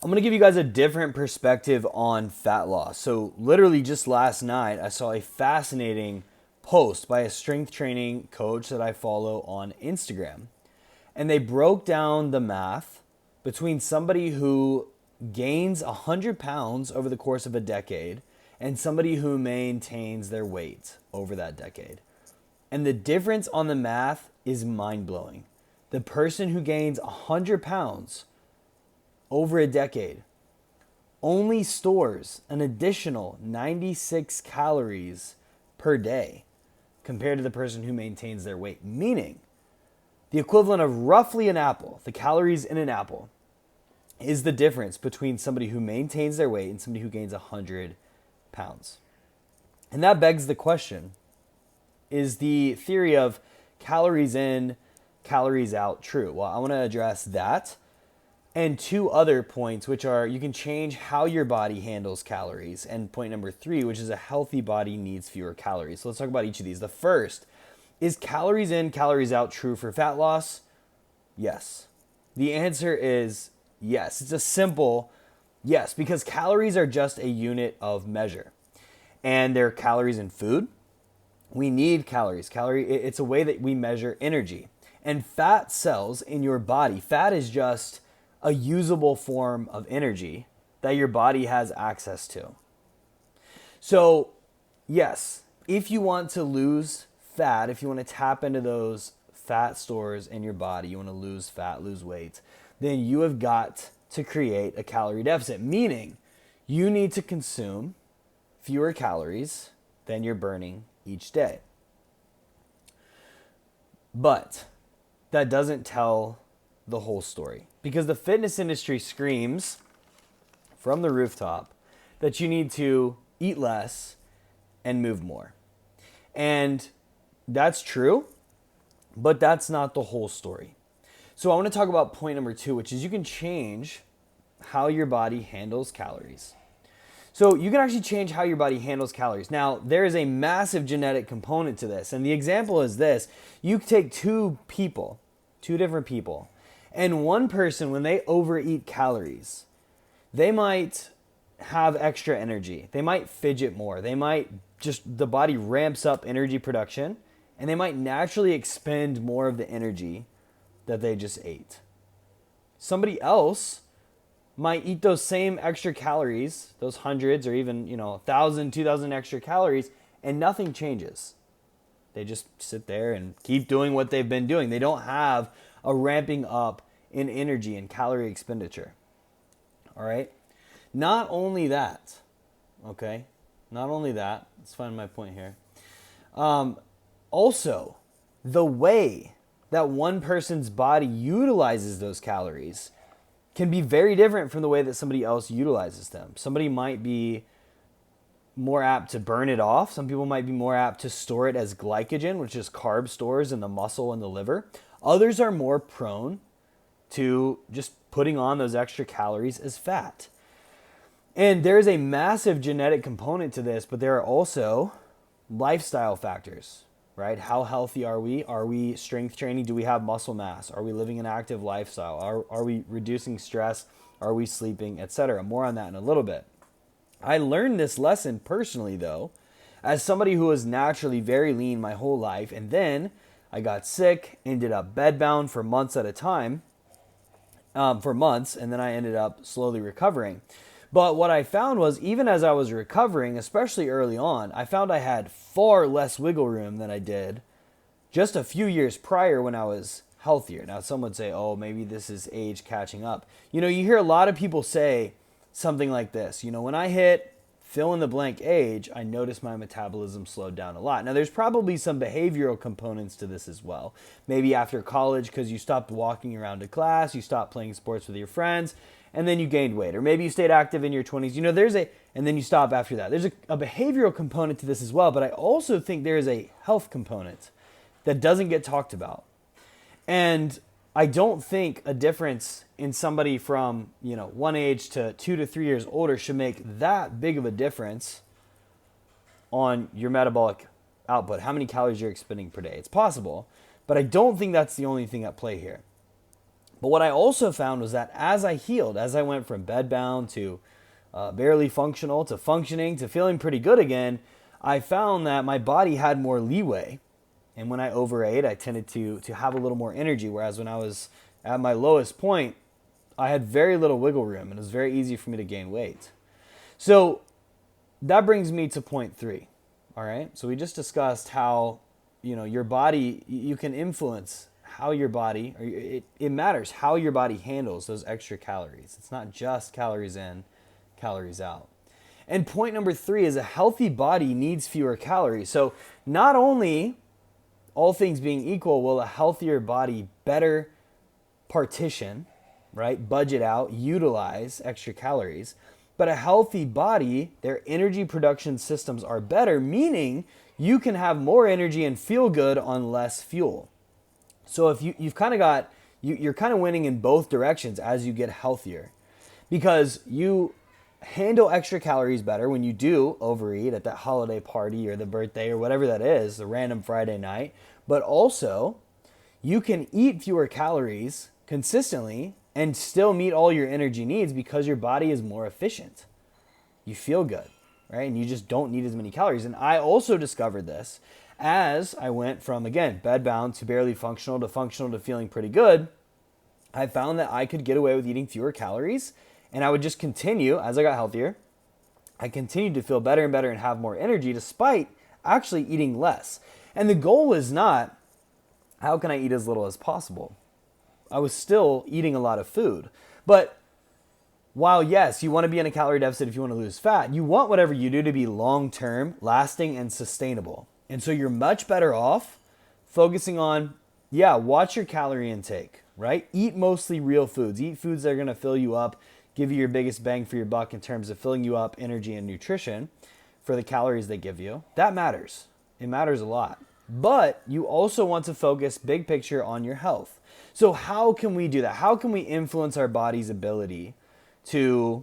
I'm going to give you guys a different perspective on fat loss. So, literally, just last night, I saw a fascinating post by a strength training coach that I follow on Instagram. And they broke down the math between somebody who gains 100 pounds over the course of a decade and somebody who maintains their weight over that decade. And the difference on the math is mind blowing. The person who gains 100 pounds over a decade only stores an additional 96 calories per day compared to the person who maintains their weight. Meaning, the equivalent of roughly an apple, the calories in an apple, is the difference between somebody who maintains their weight and somebody who gains 100 pounds. And that begs the question, is the theory of calories in, calories out true? Well, I want to address that and two other points, which are you can change how your body handles calories. And point number 3, which is a healthy body needs fewer calories. So let's talk about each of these. The first, is calories in, calories out true for fat loss? Yes. The answer is yes. It's a simple yes, because calories are just a unit of measure. And they're calories in food. We need calories. It's a way that we measure energy. And fat cells in your body, fat is just a usable form of energy that your body has access to. So, yes, if you want to lose fat, if you want to tap into those fat stores in your body, you want to lose fat, lose weight, then you have got to create a calorie deficit, meaning you need to consume fewer calories than you're burning each day. But that doesn't tell the whole story, because the fitness industry screams from the rooftop that you need to eat less and move more. And that's true, but that's not the whole story. So I want to talk about point number 2, which is you can change how your body handles calories. So you can actually change how your body handles calories. Now, there is a massive genetic component to this. And the example is this. You take two different people, and one person, when they overeat calories, they might have extra energy. They might fidget more. They might the body ramps up energy production, and they might naturally expend more of the energy that they just ate. Somebody else might eat those same extra calories, those hundreds or even, 1,000, 2,000 extra calories, and nothing changes. They just sit there and keep doing what they've been doing. They don't have a ramping up in energy and calorie expenditure. All right? Not only that, let's find my point here. Also, the way that one person's body utilizes those calories can be very different from the way that somebody else utilizes them. Somebody might be more apt to burn it off. Some people might be more apt to store it as glycogen, which is carb stores in the muscle and the liver. Others are more prone to just putting on those extra calories as fat. And there's a massive genetic component to this, but there are also lifestyle factors, right? How healthy are we? Are we strength training? Do we have muscle mass? Are we living an active lifestyle? Are we reducing stress? Are we sleeping, etc.? More on that in a little bit. I learned this lesson personally, though, as somebody who was naturally very lean my whole life, and then I got sick, ended up bedbound for months at a time, and then I ended up slowly recovering. But what I found was, even as I was recovering, especially early on, I found I had far less wiggle room than I did just a few years prior when I was healthier. Now, some would say, oh, maybe this is age catching up. You hear a lot of people say something like this. When I hit fill in the blank age, I noticed my metabolism slowed down a lot. Now, there's probably some behavioral components to this as well. Maybe after college, because you stopped walking around to class, you stopped playing sports with your friends, and then you gained weight. Or maybe you stayed active in your 20s. And then you stop after that. There's a behavioral component to this as well, but I also think there is a health component that doesn't get talked about. And I don't think a difference in somebody from, one age to 2 to 3 years older should make that big of a difference on your metabolic output, how many calories you're expending per day. It's possible, but I don't think that's the only thing at play here. But what I also found was that as I healed, as I went from bedbound to barely functional to functioning to feeling pretty good again, I found that my body had more leeway. And when I overate, I tended to have a little more energy. Whereas when I was at my lowest point, I had very little wiggle room, and it was very easy for me to gain weight. So that brings me to point 3. All right. So we just discussed how, your body, you can influence how your body, or it matters how your body handles those extra calories. It's not just calories in, calories out. And point number 3 is a healthy body needs fewer calories. So not only, all things being equal, will a healthier body better partition, right? Budget out, utilize extra calories. But a healthy body, their energy production systems are better, meaning you can have more energy and feel good on less fuel. So if you've kind of got, you're kind of winning in both directions as you get healthier, because you handle extra calories better when you do overeat at that holiday party or the birthday or whatever that is, the random Friday night. But also, you can eat fewer calories consistently and still meet all your energy needs because your body is more efficient. You feel good, right? And you just don't need as many calories. And I also discovered this as I went from, again, bedbound to barely functional to feeling pretty good. I found that I could get away with eating fewer calories, and I would just continue as I got healthier. I continued to feel better and better and have more energy despite actually eating less. And the goal was not, how can I eat as little as possible? I was still eating a lot of food. But while, yes, you want to be in a calorie deficit if you want to lose fat, you want whatever you do to be long-term, lasting, and sustainable. And so you're much better off focusing on, watch your calorie intake, right? Eat mostly real foods. Eat foods that are going to fill you up, give you your biggest bang for your buck in terms of filling you up energy and nutrition for the calories they give you. That matters. It matters a lot. But you also want to focus big picture on your health. So how can we do that? How can we influence our body's ability to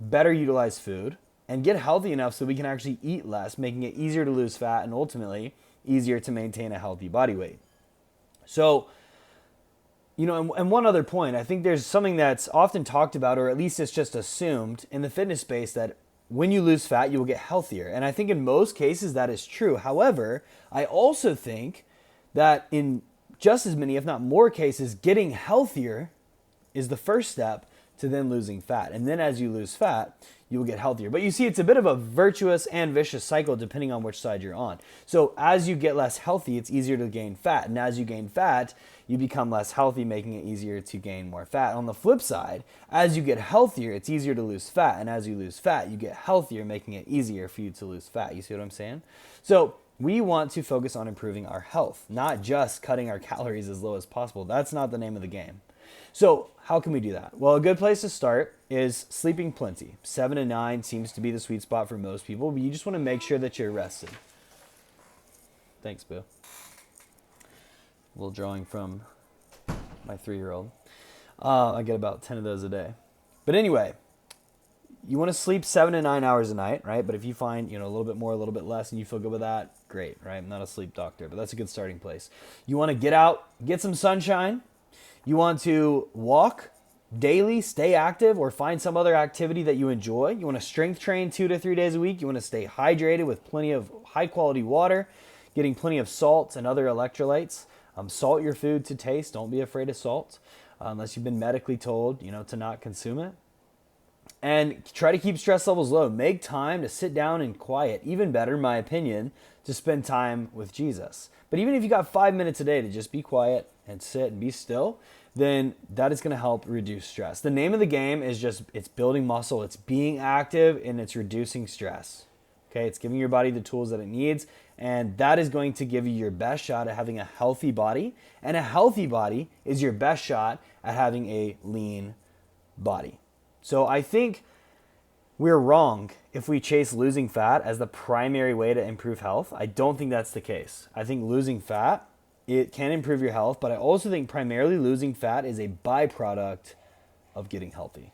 better utilize food and get healthy enough so we can actually eat less, making it easier to lose fat and ultimately easier to maintain a healthy body weight? So, and one other point, I think there's something that's often talked about, or at least it's just assumed in the fitness space, that when you lose fat, you will get healthier. And I think in most cases that is true. However, I also think that in just as many, if not more cases, getting healthier is the first step to then losing fat. And then as you lose fat, you will get healthier. But you see, it's a bit of a virtuous and vicious cycle depending on which side you're on. So as you get less healthy, it's easier to gain fat. And as you gain fat, you become less healthy, making it easier to gain more fat. On the flip side, as you get healthier, it's easier to lose fat. And as you lose fat, you get healthier, making it easier for you to lose fat. You see what I'm saying? So we want to focus on improving our health, not just cutting our calories as low as possible. That's not the name of the game. So how can we do that? Well, a good place to start is sleeping plenty. 7 to 9 seems to be the sweet spot for most people, but you just want to make sure that you're rested. Thanks, Boo. A little drawing from my 3-year-old. I get about 10 of those a day. But anyway, you want to sleep 7 to 9 hours a night, right? But if you find, a little bit more, a little bit less, and you feel good with that, great, right? I'm not a sleep doctor, but that's a good starting place. You want to get out, get some sunshine. You want to walk daily, stay active, or find some other activity that you enjoy. You want to strength train 2 to 3 days a week. You want to stay hydrated with plenty of high-quality water, getting plenty of salts and other electrolytes. Salt your food to taste. Don't be afraid of salt unless you've been medically told, to not consume it. And try to keep stress levels low. Make time to sit down in quiet. Even better, in my opinion, to spend time with Jesus. But even if you got 5 minutes a day to just be quiet and sit and be still, then that is going to help reduce stress. The name of the game is it's building muscle, it's being active, and it's reducing stress. Okay, it's giving your body the tools that it needs, and that is going to give you your best shot at having a healthy body, and a healthy body is your best shot at having a lean body. So I think we're wrong if we chase losing fat as the primary way to improve health. I don't think that's the case. I think losing fat, it can improve your health, but I also think primarily losing fat is a byproduct of getting healthy.